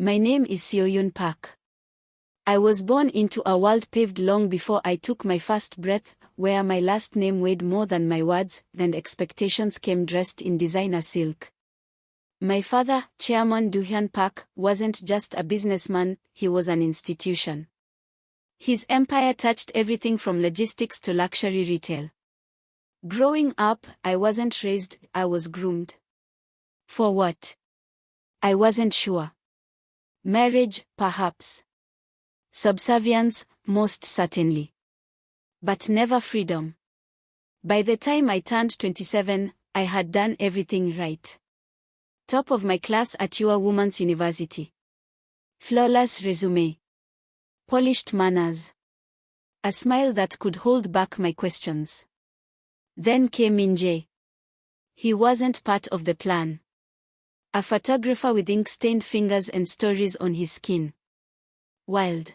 My name is Seo-yun Park. I was born into a world paved long before I took my first breath, where my last name weighed more than my words, and expectations came dressed in designer silk. My father, Chairman Seo-yun Park, wasn't just a businessman, he was an institution. His empire touched everything from logistics to luxury retail. Growing up, I wasn't raised, I was groomed. For what? I wasn't sure. Marriage, perhaps. Subservience, most certainly. But never freedom. By the time I turned 27, I had done everything right. Top of my class at your woman's university. Flawless resume. Polished manners. A smile that could hold back my questions. Then came Min-jae. He wasn't part of the plan. A photographer with ink-stained fingers and stories on his skin. Wild.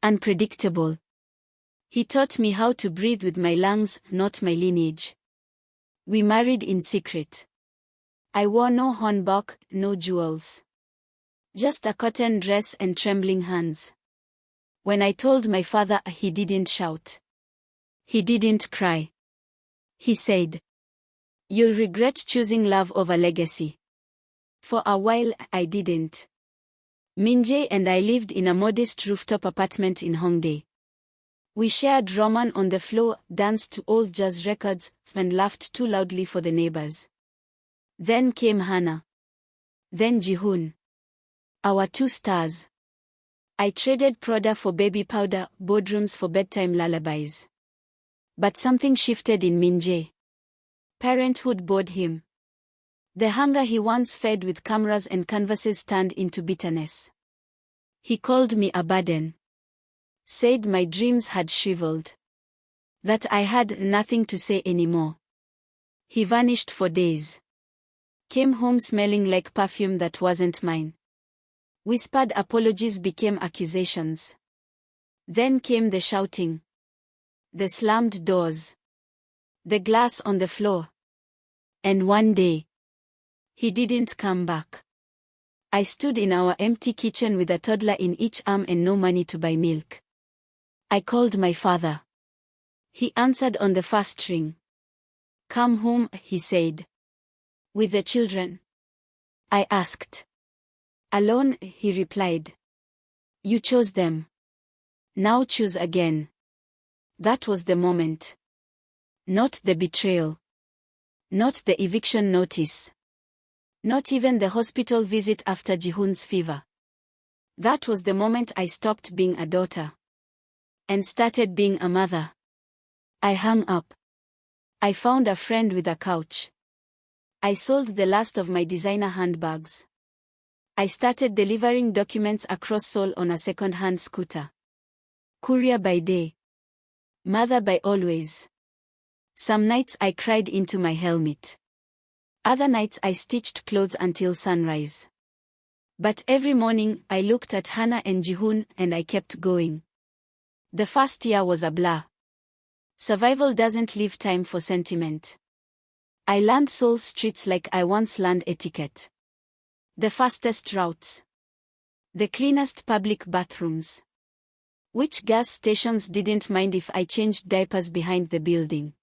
Unpredictable. He taught me how to breathe with my lungs, not my lineage. We married in secret. I wore no hanbok, no jewels. Just a cotton dress and trembling hands. When I told my father, he didn't shout. He didn't cry. He said, "You'll regret choosing love over legacy." For a while, I didn't. Min-jae and I lived in a modest rooftop apartment in Hongdae. We shared ramen on the floor, danced to old jazz records, and laughed too loudly for the neighbors. Then came Hana. Then Jihoon. Our two stars. I traded Prada for baby powder, boardrooms for bedtime lullabies. But something shifted in Min-jae. Parenthood bored him. The hunger he once fed with cameras and canvases turned into bitterness. He called me a burden. Said my dreams had shriveled. That I had nothing to say anymore. He vanished for days. Came home smelling like perfume that wasn't mine. Whispered apologies became accusations. Then came the shouting. The slammed doors. The glass on the floor. And one day, he didn't come back. I stood in our empty kitchen with a toddler in each arm and no money to buy milk. I called my father. He answered on the first ring. "Come home," he said. "With the children?" I asked. "Alone," he replied. "You chose them. Now choose again." That was the moment. Not the betrayal. Not the eviction notice. Not even the hospital visit after Jihoon's fever. That was the moment I stopped being a daughter. And started being a mother. I hung up. I found a friend with a couch. I sold the last of my designer handbags. I started delivering documents across Seoul on a second-hand scooter. Courier by day. Mother by always. Some nights I cried into my helmet. Other nights I stitched clothes until sunrise. But every morning I looked at Hana and Jihoon and I kept going. The first year was a blur. Survival doesn't leave time for sentiment. I learned Seoul streets like I once learned etiquette. The fastest routes. The cleanest public bathrooms. Which gas stations didn't mind if I changed diapers behind the building.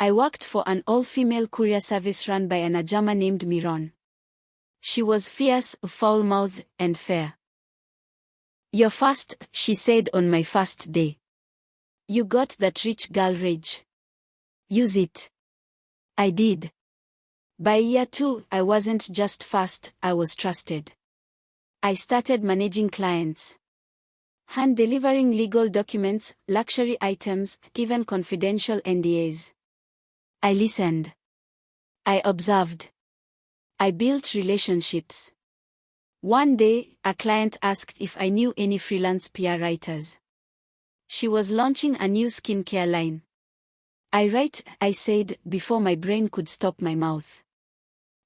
I worked for an all-female courier service run by an Ajama named Miron. She was fierce, foul-mouthed, and fair. "You're fast," she said on my first day. "You got that rich girl rage. Use it." I did. By year 2, I wasn't just fast, I was trusted. I started managing clients. Hand-delivering legal documents, luxury items, even confidential NDAs. I listened. I observed. I built relationships. One day, a client asked if I knew any freelance PR writers. She was launching a new skincare line. "I write," I said, before my brain could stop my mouth.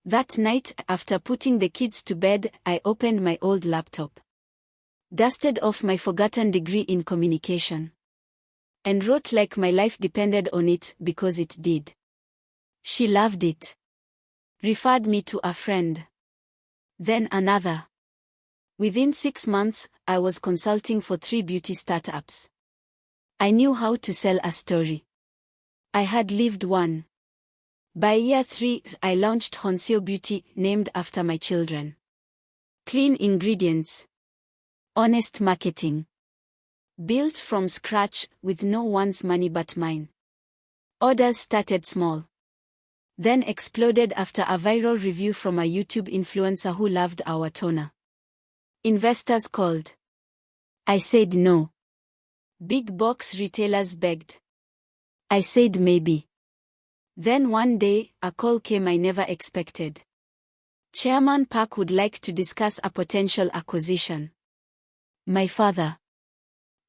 That night, after putting the kids to bed, I opened my old laptop. Dusted off my forgotten degree in communication. And wrote like my life depended on it, because it did. She loved it. Referred me to a friend. Then another. Within 6 months, I was consulting for 3 beauty startups. I knew how to sell a story. I had lived one. By year 3, I launched Honseo Beauty, named after my children. Clean ingredients. Honest marketing. Built from scratch, with no one's money but mine. Orders started small. Then exploded after a viral review from a YouTube influencer who loved our toner. Investors called. I said no. Big box retailers begged. I said maybe. Then one day, a call came I never expected. Chairman Park would like to discuss a potential acquisition. My father.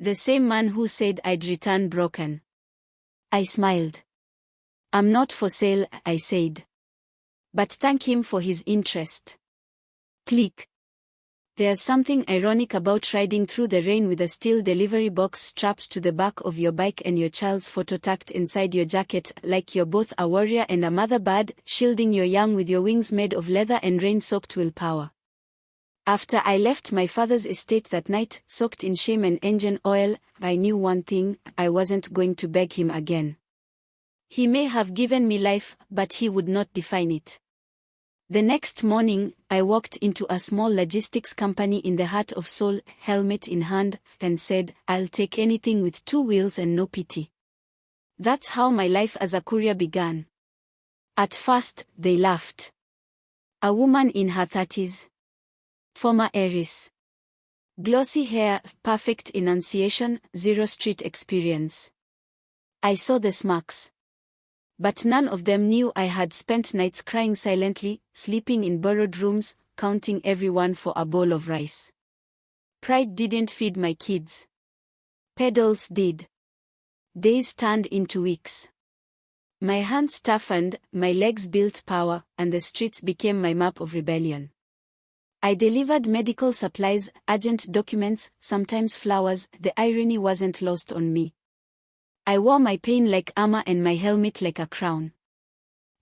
The same man who said I'd return broken. I smiled. I'm not for sale, I said. But thank him for his interest. Click. There's something ironic about riding through the rain with a steel delivery box strapped to the back of your bike and your child's photo tucked inside your jacket, like you're both a warrior and a mother bird, shielding your young with your wings made of leather and rain-soaked willpower. After I left my father's estate that night, soaked in shame and engine oil, I knew one thing: I wasn't going to beg him again. He may have given me life, but he would not define it. The next morning, I walked into a small logistics company in the heart of Seoul, helmet in hand, and said, I'll take anything with 2 wheels and no pity. That's how my life as a courier began. At first, they laughed. A woman in her 30s. Former heiress. Glossy hair, perfect enunciation, 0 street experience. I saw the smirks. But none of them knew I had spent nights crying silently, sleeping in borrowed rooms, counting everyone for a bowl of rice. Pride didn't feed my kids. Pedals did. Days turned into weeks. My hands toughened, my legs built power, and the streets became my map of rebellion. I delivered medical supplies, urgent documents, sometimes flowers. The irony wasn't lost on me. I wore my pain like armor and my helmet like a crown.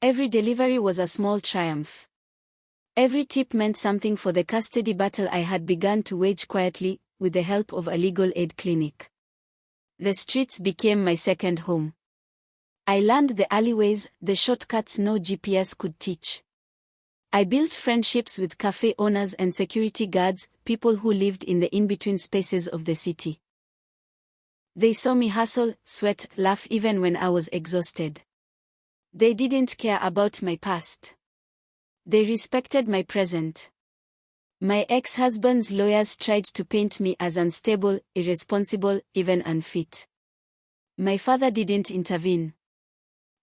Every delivery was a small triumph. Every tip meant something for the custody battle I had begun to wage quietly, with the help of a legal aid clinic. The streets became my second home. I learned the alleyways, the shortcuts no GPS could teach. I built friendships with cafe owners and security guards, people who lived in the in-between spaces of the city. They saw me hustle, sweat, laugh even when I was exhausted. They didn't care about my past. They respected my present. My ex-husband's lawyers tried to paint me as unstable, irresponsible, even unfit. My father didn't intervene.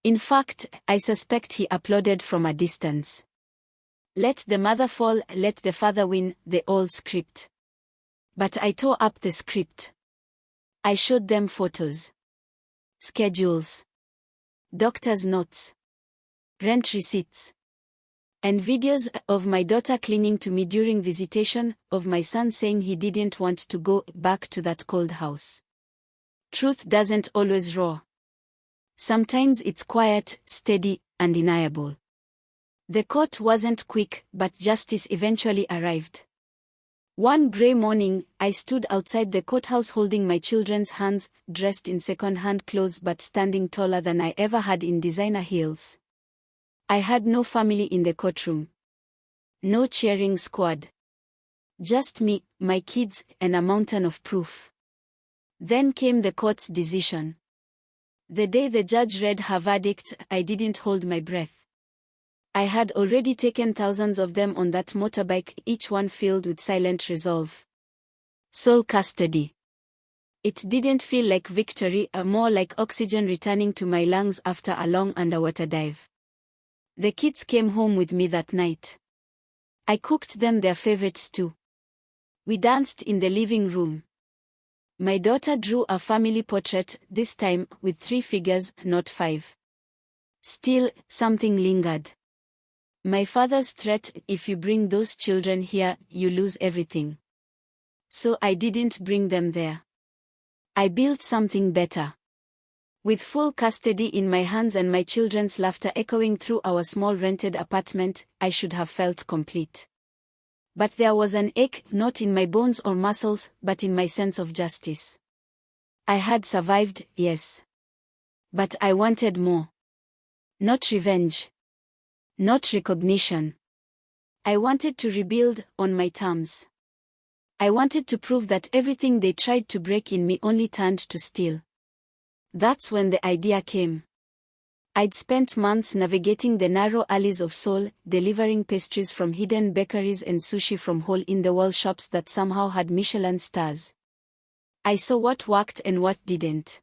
In fact, I suspect he applauded from a distance. Let the mother fall, let the father win, the old script. But I tore up the script. I showed them photos, schedules, doctor's notes, rent receipts, and videos of my daughter clinging to me during visitation, of my son saying he didn't want to go back to that cold house. Truth doesn't always roar. Sometimes it's quiet, steady, undeniable. The court wasn't quick, but justice eventually arrived. One gray morning, I stood outside the courthouse holding my children's hands, dressed in second-hand clothes but standing taller than I ever had in designer heels. I had no family in the courtroom. No cheering squad. Just me, my kids, and a mountain of proof. Then came the court's decision. The day the judge read her verdict, I didn't hold my breath. I had already taken thousands of them on that motorbike, each one filled with silent resolve. Sole custody. It didn't feel like victory, more like oxygen returning to my lungs after a long underwater dive. The kids came home with me that night. I cooked them their favorite stew. We danced in the living room. My daughter drew a family portrait, this time with 3 figures, not 5. Still, something lingered. My father's threat: if you bring those children here, you lose everything. So I didn't bring them there. I built something better. With full custody in my hands and my children's laughter echoing through our small rented apartment, I should have felt complete. But there was an ache, not in my bones or muscles, but in my sense of justice. I had survived, yes. But I wanted more. Not revenge. Not recognition. I wanted to rebuild, on my terms. I wanted to prove that everything they tried to break in me only turned to steel. That's when the idea came. I'd spent months navigating the narrow alleys of Seoul, delivering pastries from hidden bakeries and sushi from hole-in-the-wall shops that somehow had Michelin stars. I saw what worked and what didn't.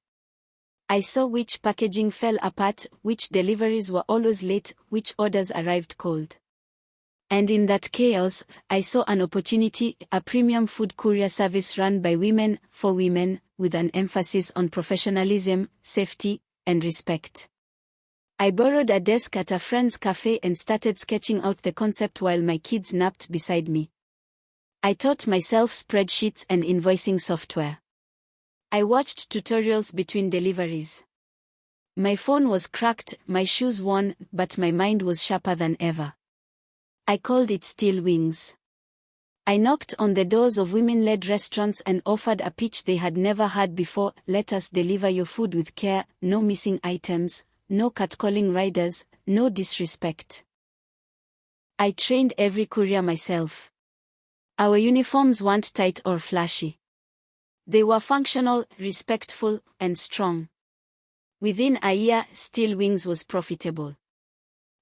I saw which packaging fell apart, which deliveries were always late, which orders arrived cold. And in that chaos, I saw an opportunity, a premium food courier service run by women, for women, with an emphasis on professionalism, safety, and respect. I borrowed a desk at a friend's cafe and started sketching out the concept while my kids napped beside me. I taught myself spreadsheets and invoicing software. I watched tutorials between deliveries. My phone was cracked, my shoes worn, but my mind was sharper than ever. I called it Steel Wings. I knocked on the doors of women-led restaurants and offered a pitch they had never heard before: let us deliver your food with care, no missing items, no catcalling riders, no disrespect. I trained every courier myself. Our uniforms weren't tight or flashy. They were functional, respectful, and strong. Within a year, Steel Wings was profitable.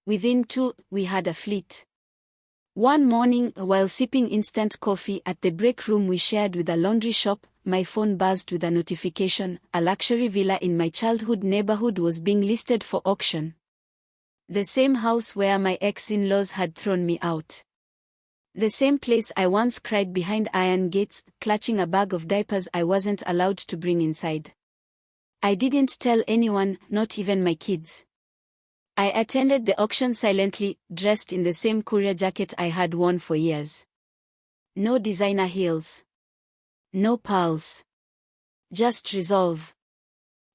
Within 2, we had a fleet. One morning, while sipping instant coffee at the break room we shared with a laundry shop, my phone buzzed with a notification: a luxury villa in my childhood neighborhood was being listed for auction. The same house where my ex-in-laws had thrown me out. The same place I once cried behind iron gates, clutching a bag of diapers I wasn't allowed to bring inside. I didn't tell anyone, not even my kids. I attended the auction silently, dressed in the same courier jacket I had worn for years. No designer heels. No pearls. Just resolve.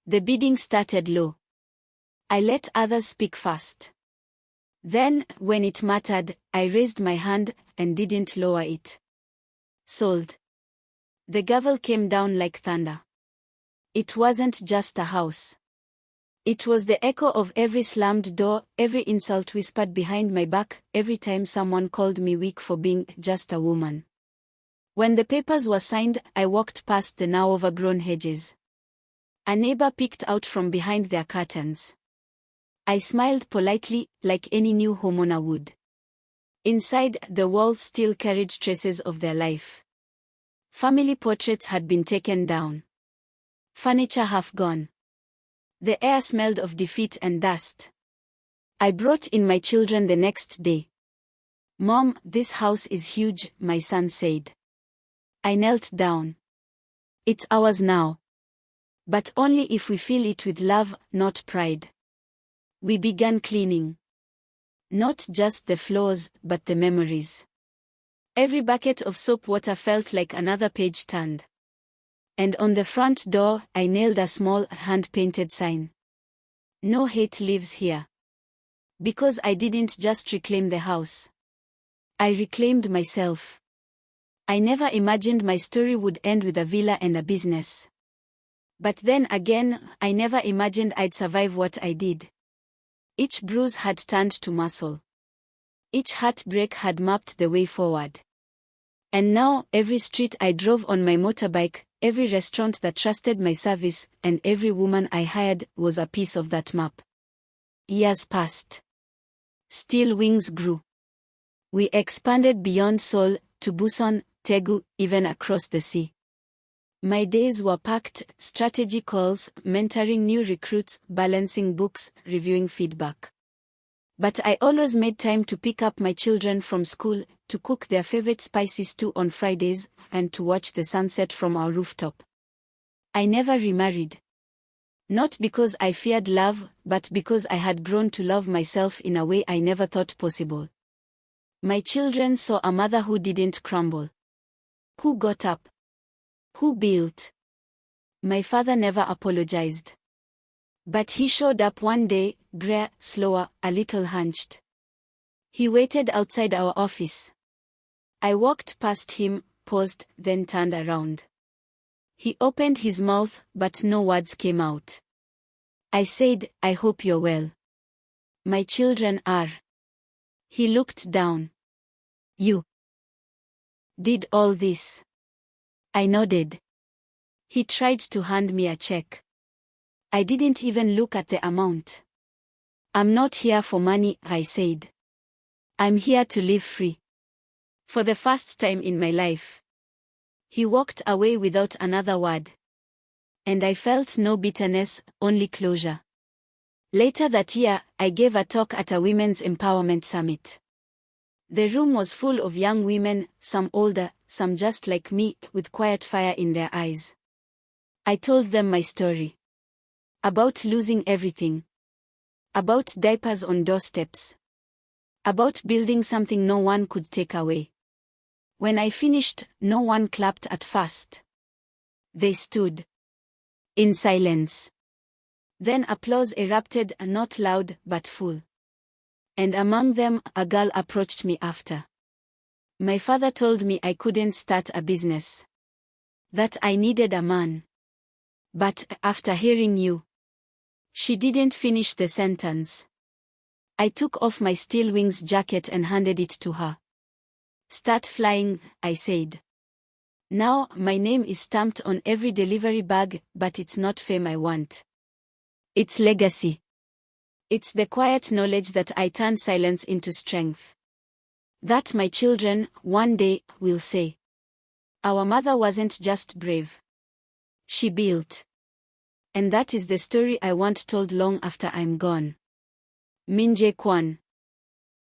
The bidding started low. I let others speak first. Then, when it mattered, I raised my hand and didn't lower it. Sold. The gavel came down like thunder. It wasn't just a house. It was the echo of every slammed door, every insult whispered behind my back, every time someone called me weak for being just a woman. When the papers were signed, I walked past the now overgrown hedges. A neighbor peeked out from behind their curtains. I smiled politely, like any new homeowner would. Inside, the walls still carried traces of their life. Family portraits had been taken down. Furniture half gone. The air smelled of defeat and dust. I brought in my children the next day. "Mom, this house is huge," my son said. I knelt down. "It's ours now. But only if we fill it with love, not pride." We began cleaning. Not just the floors, but the memories. Every bucket of soap water felt like another page turned. And on the front door, I nailed a small, hand-painted sign. "No hate lives here." Because I didn't just reclaim the house. I reclaimed myself. I never imagined my story would end with a villa and a business. But then again, I never imagined I'd survive what I did. Each bruise had turned to muscle. Each heartbreak had mapped the way forward. And now, every street I drove on my motorbike, every restaurant that trusted my service, and every woman I hired, was a piece of that map. Years passed. Steel Wings grew. We expanded beyond Seoul, to Busan, Daegu, even across the sea. My days were packed: strategy calls, mentoring new recruits, balancing books, reviewing feedback. But I always made time to pick up my children from school, to cook their favorite spicy stew on Fridays, and to watch the sunset from our rooftop. I never remarried. Not because I feared love, but because I had grown to love myself in a way I never thought possible. My children saw a mother who didn't crumble. Who got up. Who built. My father never apologized. But he showed up one day, grayer, slower, a little hunched. He waited outside our office. I walked past him, paused, then turned around. He opened his mouth, but no words came out. I said, I hope you're well. My children are. He looked down. You did all this? I nodded. He tried to hand me a check. I didn't even look at the amount. I'm not here for money, I said. I'm here to live free. For the first time in my life. He walked away without another word. And I felt no bitterness, only closure. Later that year, I gave a talk at a women's empowerment summit. The room was full of young women, some older, some just like me, with quiet fire in their eyes. I told them my story. About losing everything. About diapers on doorsteps. About building something no one could take away. When I finished, no one clapped at first. They stood in silence. Then applause erupted, not loud but full. And among them, a girl approached me after. My father told me I couldn't start a business. That I needed a man. But after hearing you. She didn't finish the sentence. I took off my steel wings jacket and handed it to her. Start flying, I said. Now, my name is stamped on every delivery bag, but it's not fame I want. It's legacy. It's the quiet knowledge that I turn silence into strength. That my children, one day, will say. Our mother wasn't just brave. She built. And that is the story I want told long after I'm gone. Min Jae Kwon.